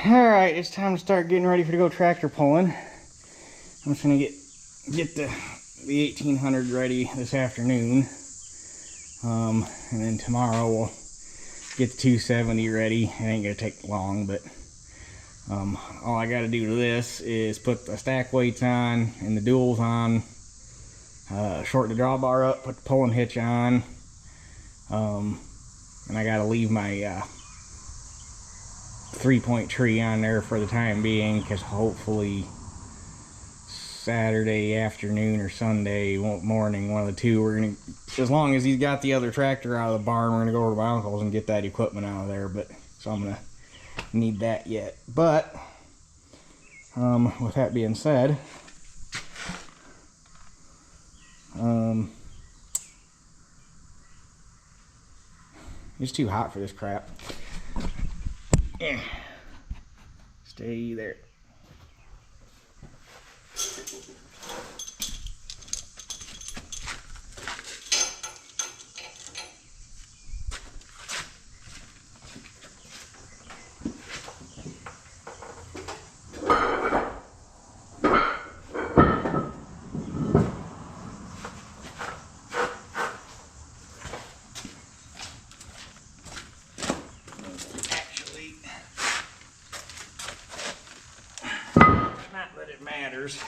Alright, it's time to start getting ready for to go tractor pulling. I'm just gonna get the 1800 ready this afternoon. And then tomorrow we'll get the 270 ready. It ain't gonna take long, but all I gotta do to this is put the stack weights on and the duals on, shorten the drawbar up, put the pulling hitch on, and I gotta leave my 3-point tree on there for the time being, because hopefully Saturday afternoon or Sunday morning, one of the two, we're gonna, as long as he's got the other tractor out of the barn, we're gonna go over to my uncle's and get that equipment out of there. But so I'm gonna need that yet. But with that being said, it's too hot for this crap. Stay there. Not that it matters,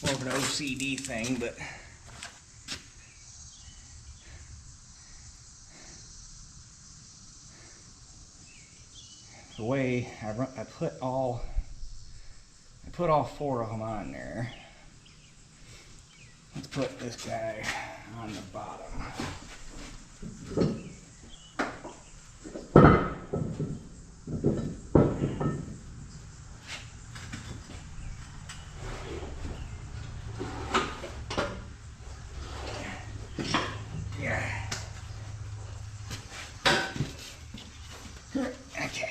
more of an OCD thing, but the way I put all 4 of them on there. Let's put this guy on the bottom. Okay.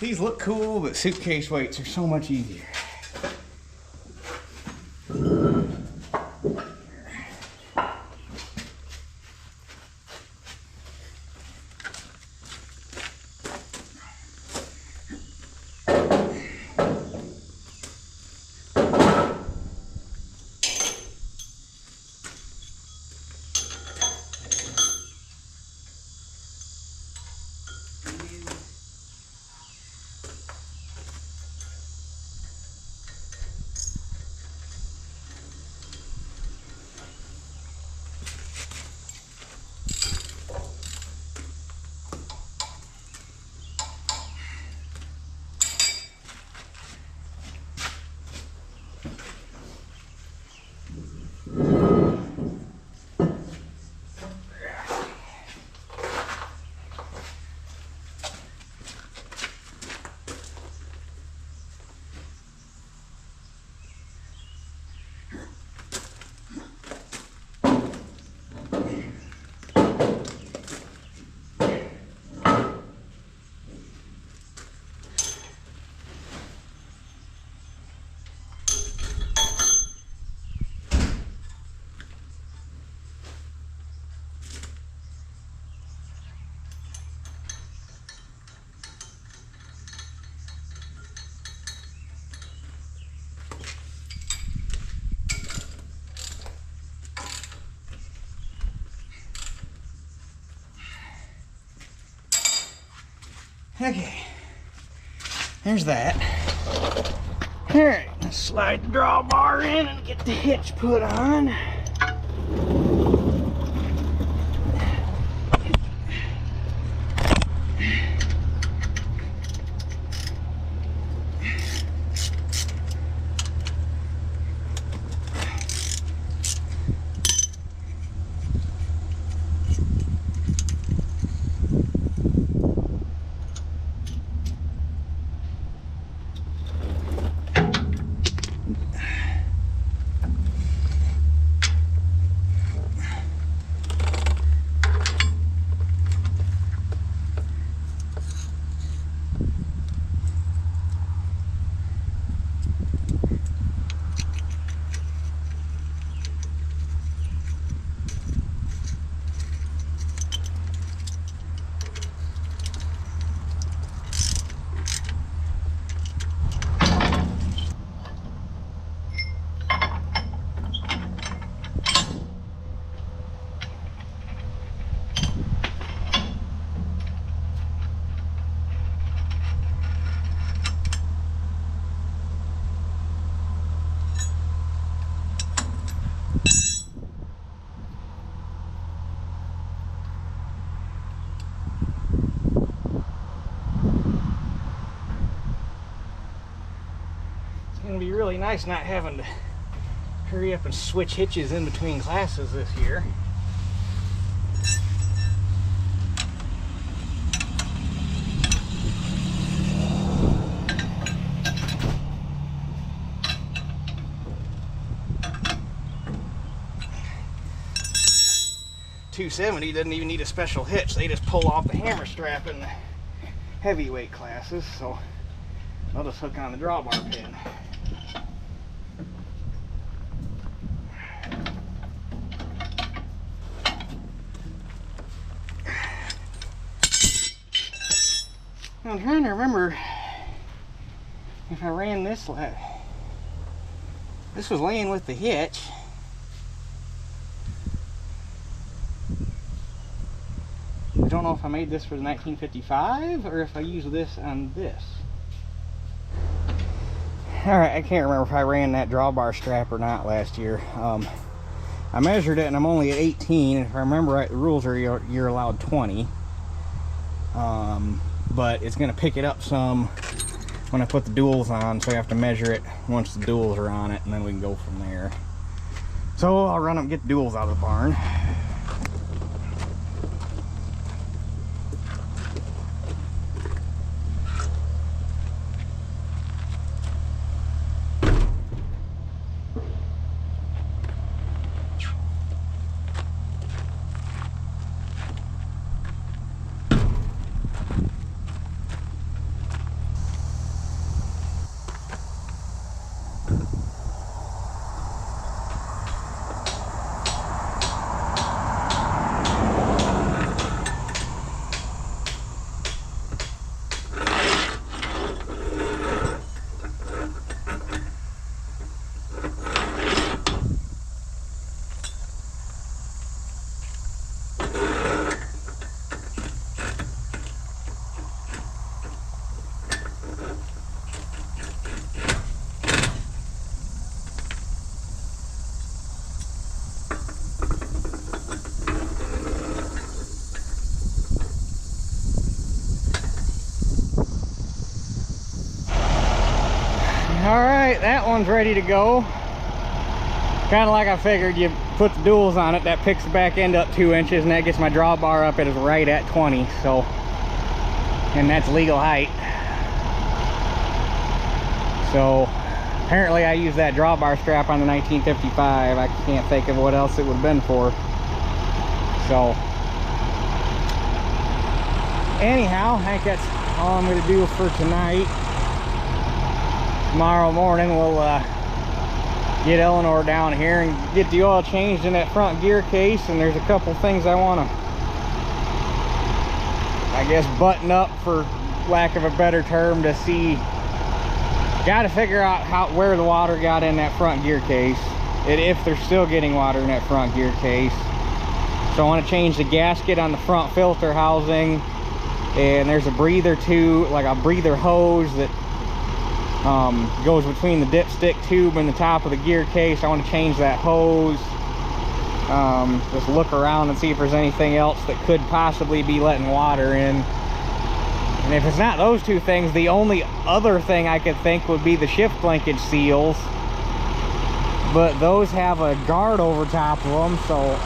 These look cool, but suitcase weights are so much easier. Okay, there's that. All right, let's slide the drawbar in and get the hitch put on. It's gonna be really nice not having to hurry up and switch hitches in between classes this year. .270 doesn't even need a special hitch. They just pull off the hammer strap in the heavyweight classes, so I'll just hook on the drawbar pin. I'm trying to remember if I ran this this was laying with the hitch. I don't know if I made this for the 1955 or if I used this on this. Alright, I can't remember if I ran that drawbar strap or not last year. I measured it and I'm only at 18. If I remember right, the rules are you're allowed 20. But it's going to pick it up some when I put the duals on, so I have to measure it once the duals are on it and then we can go from there. So I'll run up and get the duals out of the barn. Alright, that one's ready to go. Kind of like I figured, you put the duals on it, that picks the back end up 2 inches, and that gets my drawbar up. It is right at 20, so, and that's legal height. So, apparently I used that drawbar strap on the 1955. I can't think of what else it would have been for. So, anyhow, I think that's all I'm going to do for tonight. Tomorrow morning we'll get Elanor down here and get the oil changed in that front gear case, and there's a couple things I want to, I guess, button up, for lack of a better term, to see. Got to figure out where the water got in that front gear case, if they're still getting water in that front gear case. So I want to change the gasket on the front filter housing, and there's a breather too, like a breather hose that goes between the dipstick tube and the top of the gear case. I want to change that hose. Just look around and see if there's anything else that could possibly be letting water in. And if it's not those two things, the only other thing I could think would be the shift linkage seals. But those have a guard over top of them, so it's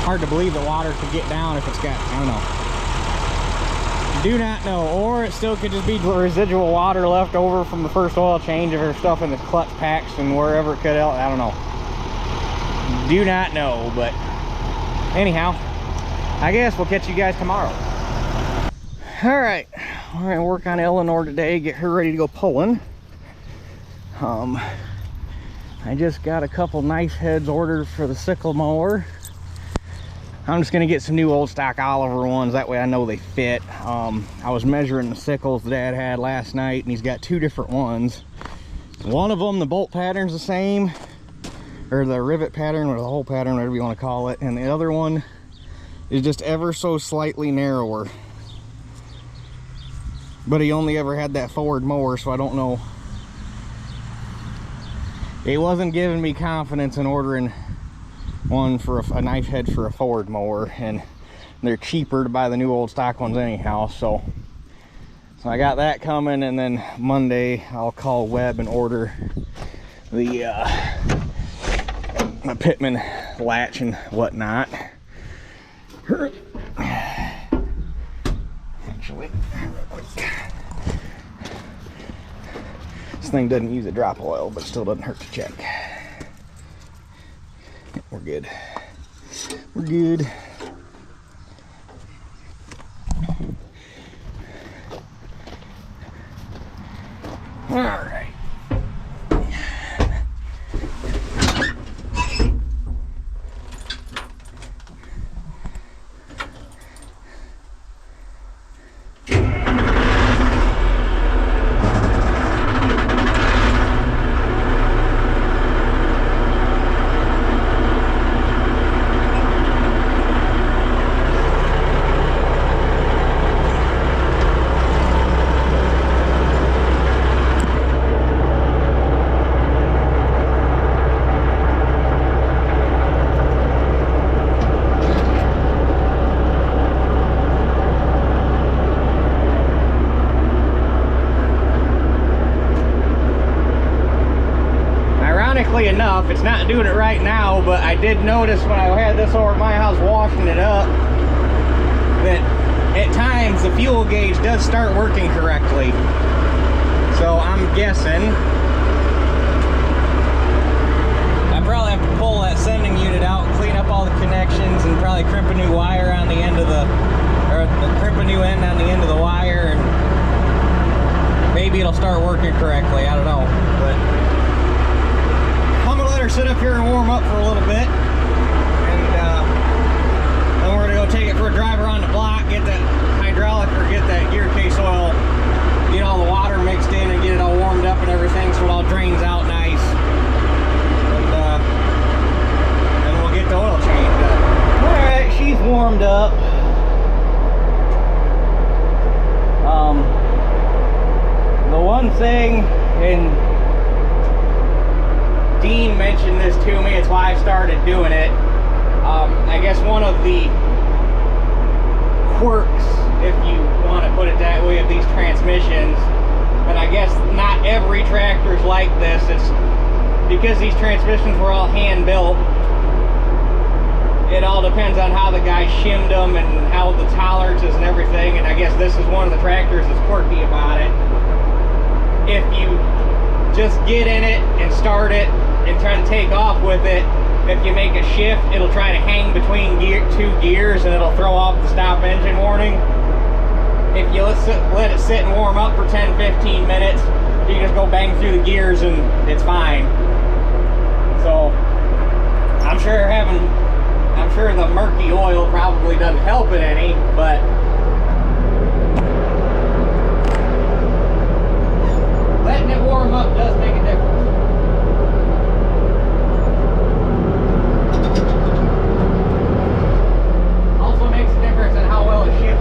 hard to believe that water could get down if it's got, I don't know. Do not know. Or it still could just be residual water left over from the first oil change, if there's stuff in the clutch packs and wherever it could, I don't know. Do not know, but anyhow, I guess we'll catch you guys tomorrow. All right, we're gonna work on Elanor today, get her ready to go pulling. I just got a couple knife heads ordered for the sickle mower. I'm just gonna get some new old stock Oliver ones, that way I know they fit. I was measuring the sickles Dad had last night, and he's got two different ones. One of them, the bolt pattern's the same, or the rivet pattern, or the hole pattern, whatever you want to call it, and the other one is just ever so slightly narrower. But he only ever had that forward mower, so I don't know. It wasn't giving me confidence in ordering one for a knife head for a forward mower, and they're cheaper to buy the new old stock ones anyhow. So I got that coming, and then Monday I'll call Webb and order the Pitman latch and whatnot. Actually, real quick. This thing doesn't use a drop oil, but still doesn't hurt to check. We're good. We're good. All right. Enough, it's not doing it right now, but I did notice when I had this over at my house washing it up that at times the fuel gauge does start working correctly. So I'm guessing I probably have to pull that sending unit out, clean up all the connections, and probably crimp a new wire on the end of crimp a new end on the end of the wire, and maybe it'll start working correctly. I don't know, but sit up here and warm up for a little bit, and then we're gonna go take it for a drive around the block, get that hydraulic or get that gear case oil, get all the water mixed in and get it all warmed up and everything so it all drains out nice, and then we'll get the oil changed up. All right, she's warmed up. The one thing, and Dean mentioned this to me, it's why I started doing it. I guess one of the quirks, if you want to put it that way, of these transmissions, and I guess not every tractor's like this, it's because these transmissions were all hand built. It all depends on how the guy shimmed them and how the tolerances and everything, and I guess this is one of the tractors that's quirky about it. If you just get in it and start it and try to take off with it, if you make a shift, it'll try to hang between two gears and it'll throw off the stop engine warning. If you let it sit and warm up for 10-15 minutes, you just go bang through the gears and it's fine. So I'm sure the murky oil probably doesn't help it any, but letting it warm up does make a difference. Also makes a difference in how well it shifts.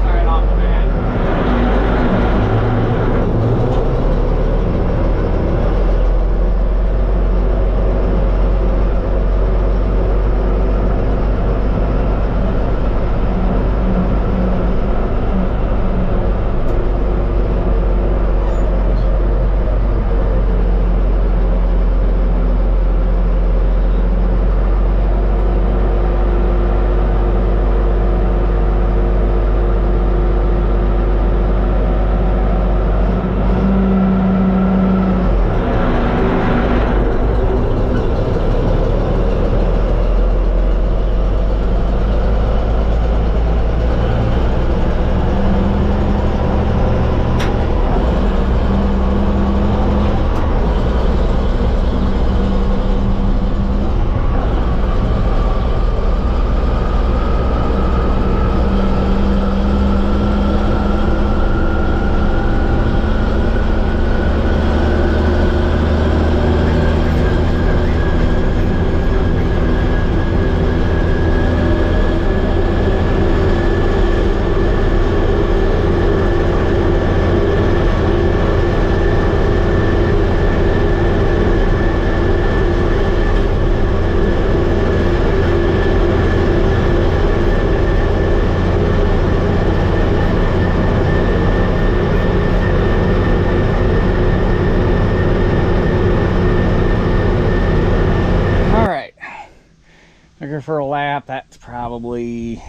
tractor for a lap, that's probably,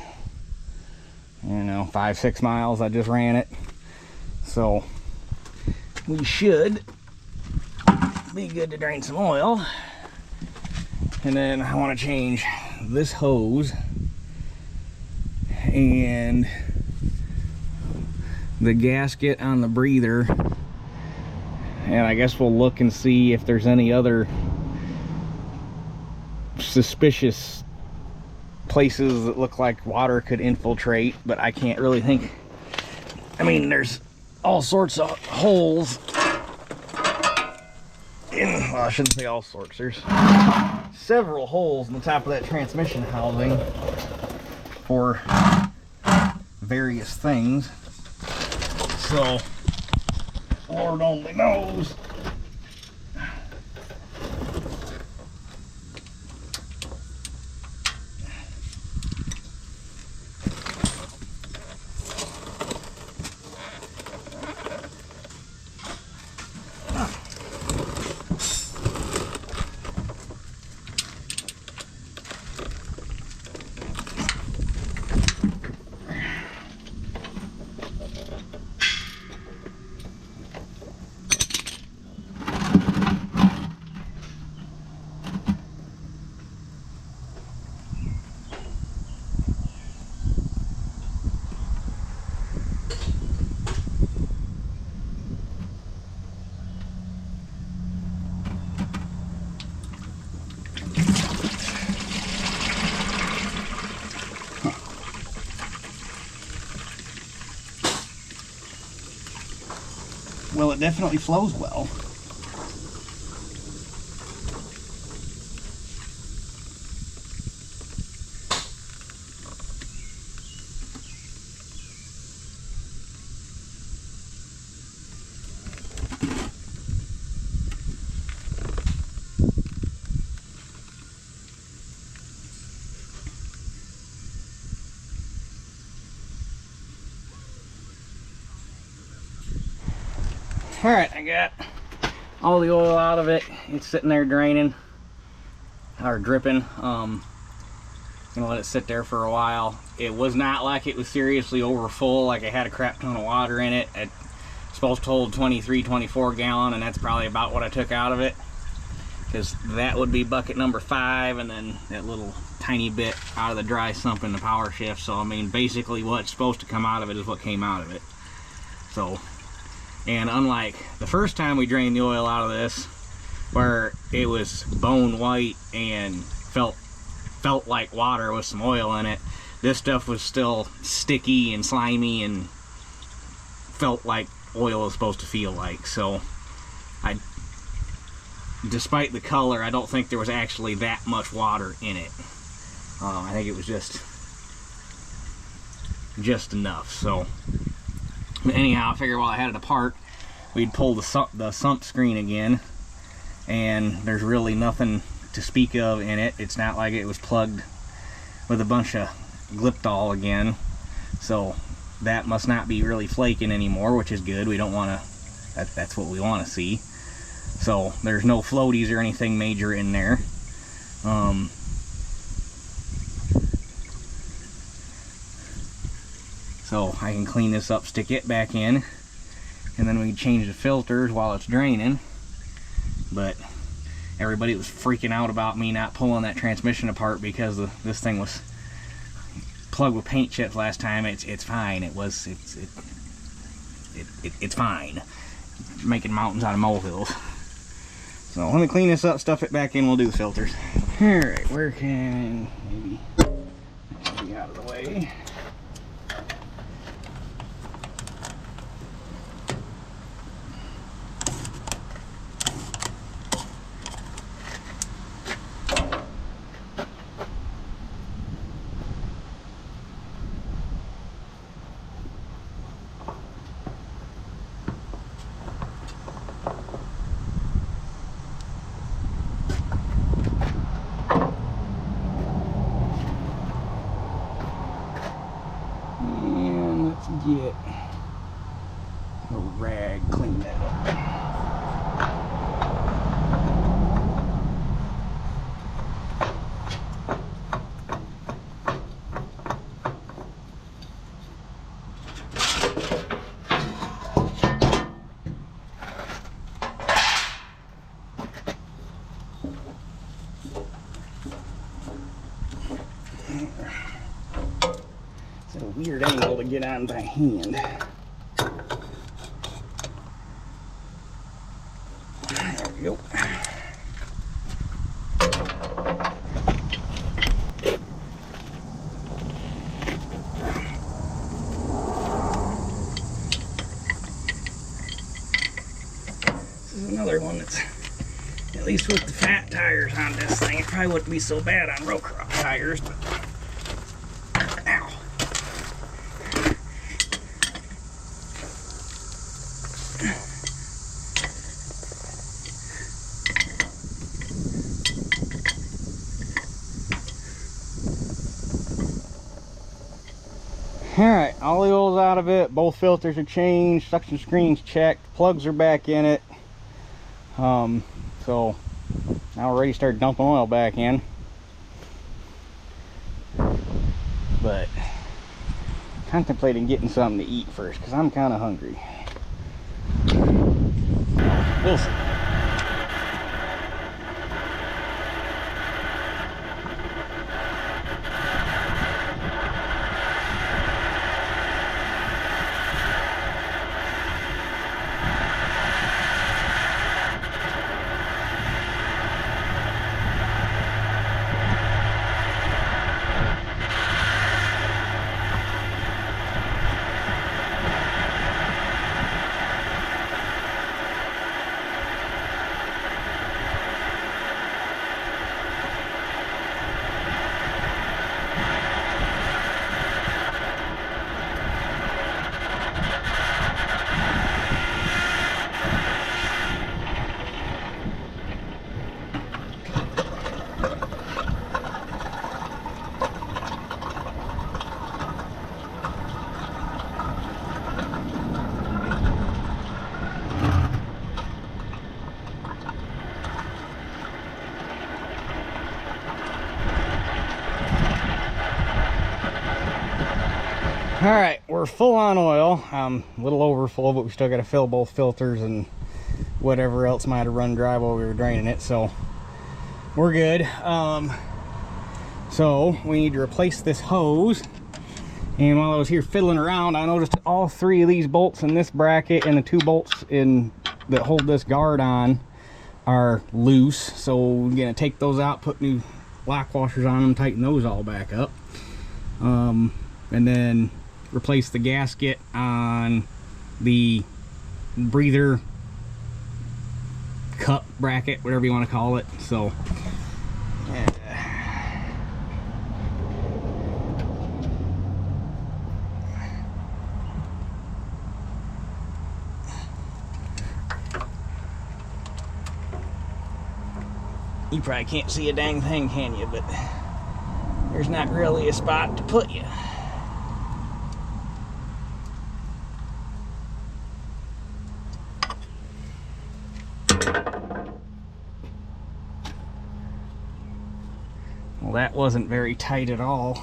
you know, 5-6 miles. I just ran it. So we should be good to drain some oil. And then I want to change this hose and the gasket on the breather. And I guess we'll look and see if there's any other suspicious places that look like water could infiltrate, but I can't really think. I mean, there's all sorts of holes in, well, I shouldn't say all sorts, there's several holes in the top of that transmission housing for various things. So Lord only knows. Well, it definitely flows well. All right, I got all the oil out of it. It's sitting there draining or dripping. Gonna let it sit there for a while. It was not like it was seriously over full, like it had a crap ton of water in it. It's supposed to hold 23-24 gallon, and that's probably about what I took out of it, because that would be bucket number 5, and then that little tiny bit out of the dry sump in the power shift. So I mean, basically what's supposed to come out of it is what came out of it. So, and unlike the first time we drained the oil out of this, where it was bone white and felt like water with some oil in it, this stuff was still sticky and slimy and felt like oil is supposed to feel like. So despite the color, I don't think there was actually that much water in it. I think it was just enough. So anyhow, I figured while I had it apart, we'd pull the sump screen again, and there's really nothing to speak of in it. It's not like it was plugged with a bunch of Gliptol again, so that must not be really flaking anymore, which is good. We don't want to, that's what we want to see. So there's no floaties or anything major in there. So I can clean this up, stick it back in, and then we can change the filters while it's draining. But everybody was freaking out about me not pulling that transmission apart because this thing was plugged with paint chips last time. It's fine. It's fine. Making mountains out of molehills. So let me clean this up, stuff it back in, we'll do the filters. Alright, where can maybe be out of the way. weird angle to get on by hand. There we go. This is another one that's, at least with the fat tires on this thing, it probably wouldn't be so bad on road crop tires, but ow. Alright, all the oil's out of it, both filters are changed, suction screen's checked, plugs are back in it. So now we're ready to start dumping oil back in. But contemplating getting something to eat first because I'm kind of hungry. We'll see. All right, we're full on oil. A little over full, but we still got to fill both filters and whatever else might have run dry while we were draining it, so we're good. So we need to replace this hose. And while I was here fiddling around, I noticed all three of these bolts in this bracket and the two bolts in that hold this guard on are loose. So we're gonna take those out, put new lock washers on them, tighten those all back up, and then replace the gasket on the breather cup bracket, whatever you want to call it. So you probably can't see a dang thing, can you? But there's not really a spot to put you. Well, that wasn't very tight at all.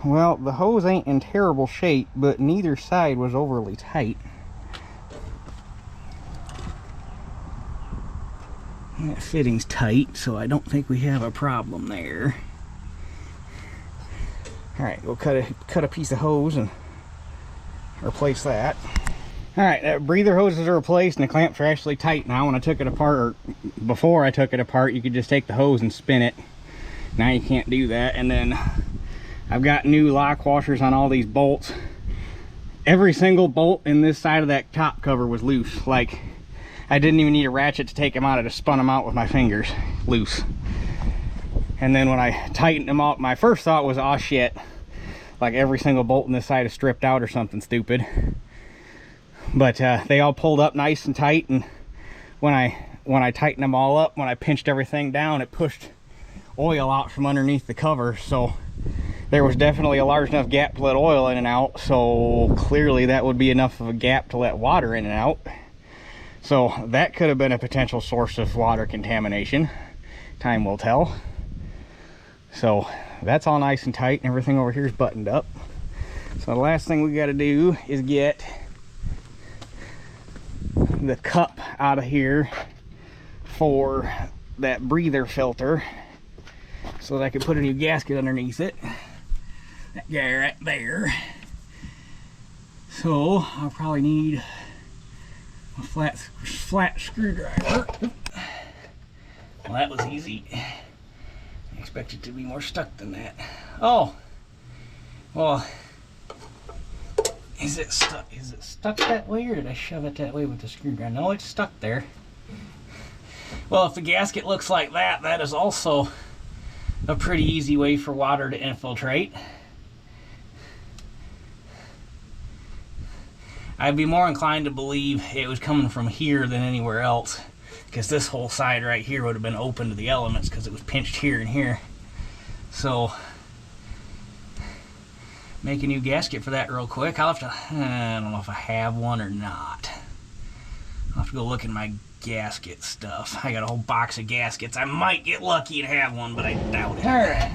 Well, the hose ain't in terrible shape, but neither side was overly tight. That fitting's tight, so I don't think we have a problem there. Alright, we'll cut a piece of hose and replace that. Alright, that breather hoses are replaced and the clamps are actually tight now. When I took it apart, or before I took it apart, you could just take the hose and spin it. Now you can't do that. And then I've got new lock washers on all these bolts. Every single bolt in this side of that top cover was loose. Like, I didn't even need a ratchet to take them out. I just spun them out with my fingers loose. And then when I tightened them up, my first thought was, oh shit, like every single bolt in this side is stripped out or something stupid. But they all pulled up nice and tight, and when I tightened them all up, when I pinched everything down, it pushed oil out from underneath the cover. So there was definitely a large enough gap to let oil in and out, so clearly that would be enough of a gap to let water in and out. So that could have been a potential source of water contamination. Time will tell. So that's all nice and tight, and everything over here is buttoned up. So the last thing we got to do is get the cup out of here for that breather filter so that I can put a new gasket underneath it. That guy right there. So I'll probably need a flat screwdriver. Well, that was easy. I expected it to be more stuck than that. Oh, well, is it stuck? Is it stuck that way, or did I shove it that way with the screwdriver? No, it's stuck there. Well, if the gasket looks like that, that is also a pretty easy way for water to infiltrate. I'd be more inclined to believe it was coming from here than anywhere else, because this whole side right here would have been open to the elements because it was pinched here and here. So, make a new gasket for that real quick. I'll have to, I don't know if I have one or not. I'll have to go look in my gasket stuff. I got a whole box of gaskets. I might get lucky and have one, but I doubt it. All right.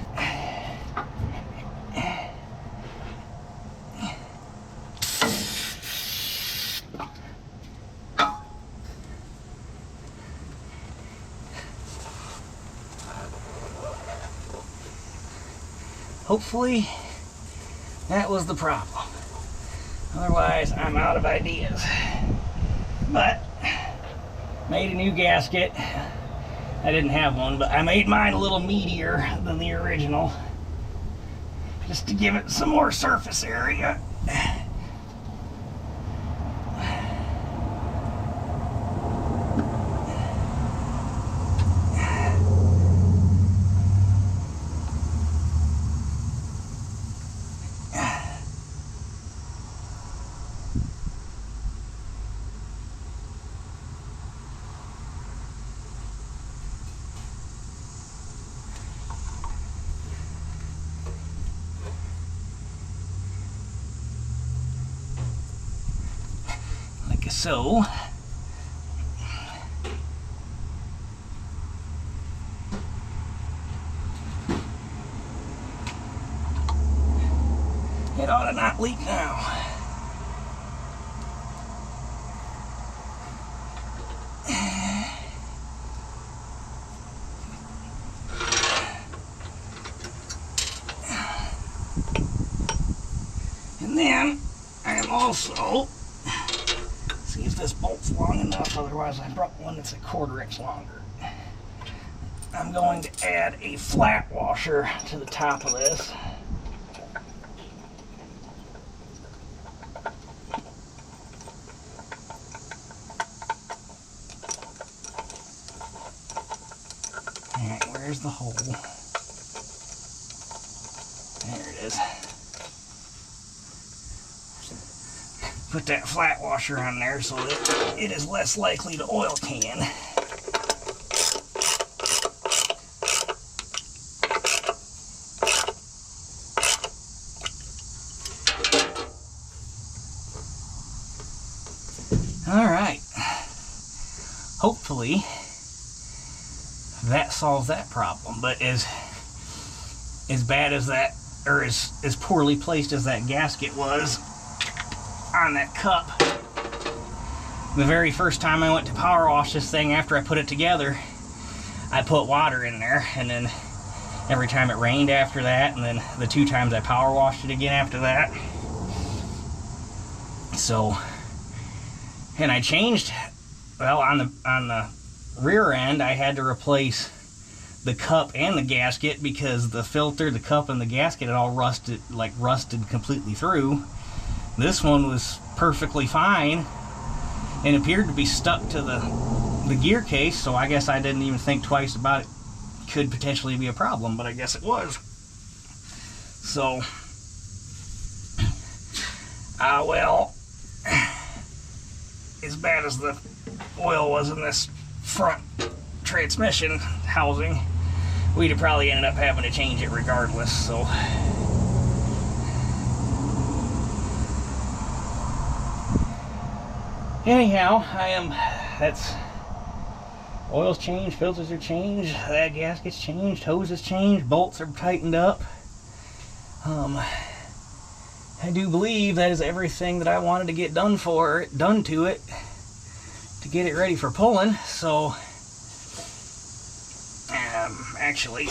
Hopefully that was the problem. Otherwise, I'm out of ideas. But made a new gasket. I didn't have one, but I made mine a little meatier than the original, just to give it some more surface area. So, it ought to not leak now. And then I am also, see if this bolt's long enough, otherwise I brought one that's a 1/4 inch longer. I'm going to add a flat washer to the top of this. Alright, where's the hole? There it is. Put that flat washer on there so that it is less likely to oil can. All right. Hopefully that solves that problem, but as bad as that, or as poorly placed as that gasket was on that cup, the very first time I went to power wash this thing after I put it together, I put water in there, and then every time it rained after that, and then the 2 times I power washed it again after that. So, and I changed, well, on the rear end I had to replace the cup and the gasket because the filter, the cup, and the gasket had all rusted completely through. This one was perfectly fine and appeared to be stuck to the gear case, so I guess I didn't even think twice about it. Could potentially be a problem, but I guess it was. So, well, as bad as the oil was in this front transmission housing, we'd have probably ended up having to change it regardless, so. Anyhow, that's, oil's changed, filters are changed, that gasket's changed, hose is changed, bolts are tightened up. I do believe that is everything that I wanted to get done to it to get it ready for pulling. So actually,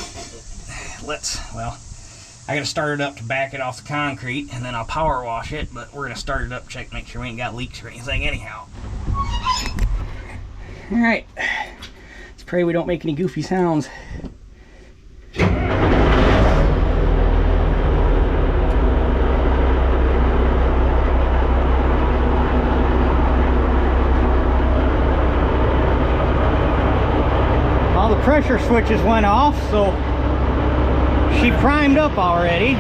I gotta start it up to back it off the concrete, and then I'll power wash it, but we're gonna start it up, make sure we ain't got leaks or anything anyhow. All right, let's pray we don't make any goofy sounds. All the pressure switches went off, so she primed up already.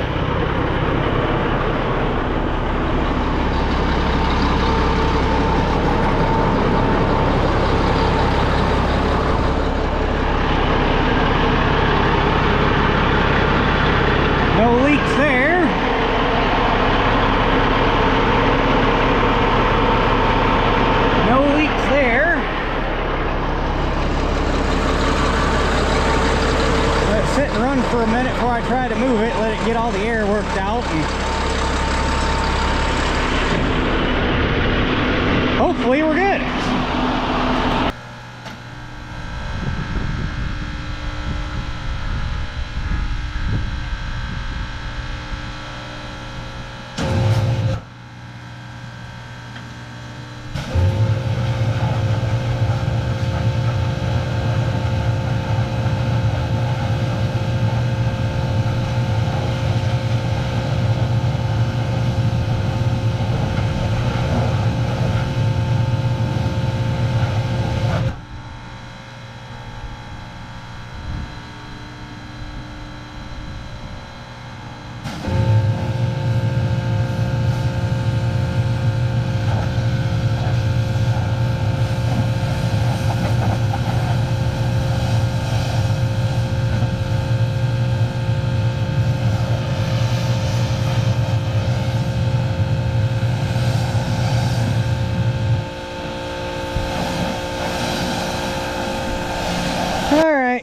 No leaks there. No leaks there. Let it sit and run for a minute before I try to move it, let it get all the air worked out, and hopefully we're good.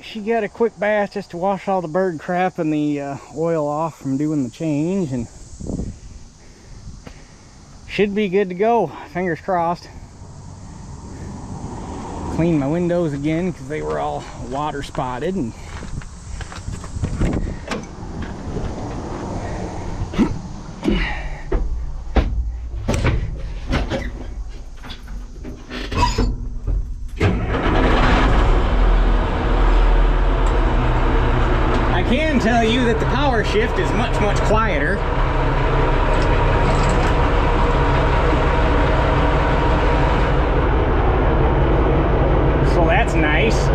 She got a quick bath just to wash all the bird crap and the oil off from doing the change, and should be good to go, fingers crossed. Cleaned my windows again because they were all water spotted, and tell you that the power shift is much quieter. So that's nice.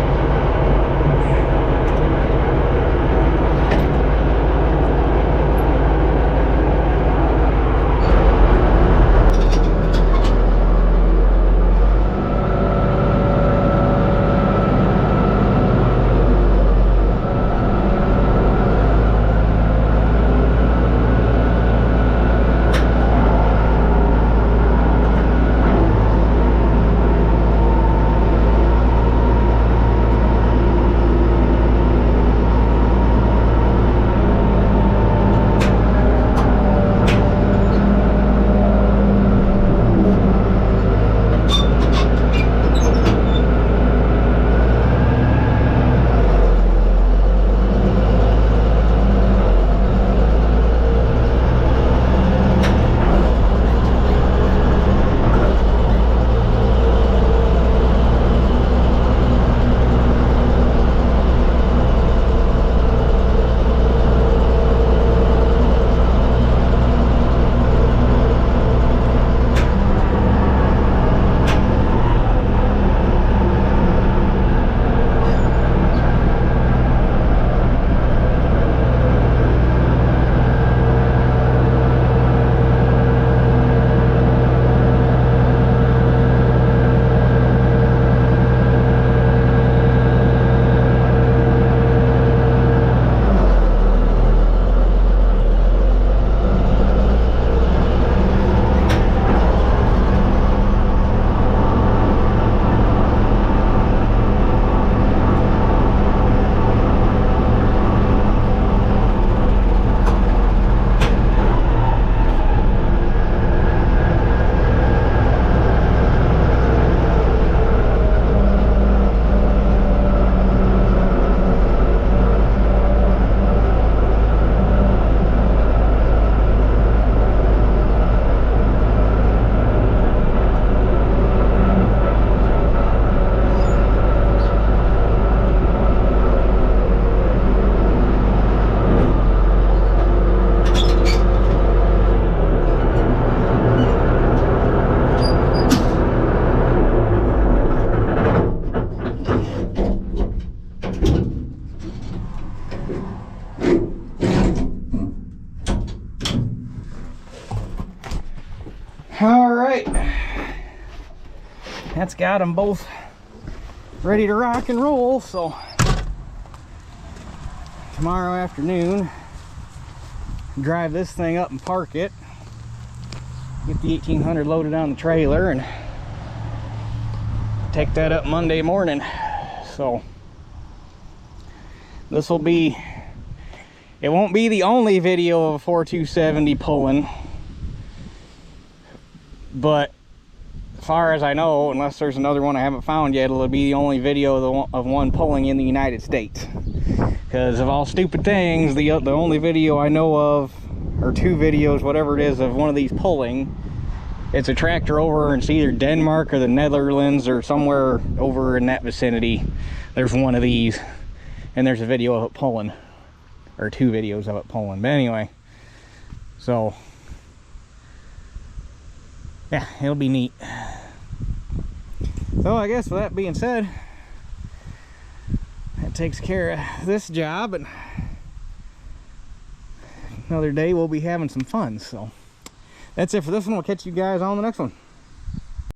All right, that's got them both ready to rock and roll. So tomorrow afternoon, drive this thing up and park it, get the 1800 loaded on the trailer, and take that up Monday morning. So this will be, it won't be the only video of a 4270 pulling, but as far as I know, unless there's another one I haven't found yet, it'll be the only video of one pulling in the United States. Because of all stupid things, the only video I know of, or two videos, whatever it is, of one of these pulling, it's a tractor over in either Denmark or the Netherlands or somewhere over in that vicinity. There's one of these, and there's a video of it pulling, or two videos of it pulling. But anyway, so yeah, it'll be neat. So I guess with that being said, that takes care of this job, and another day we'll be having some fun. So that's it for this one. We'll catch you guys on the next one.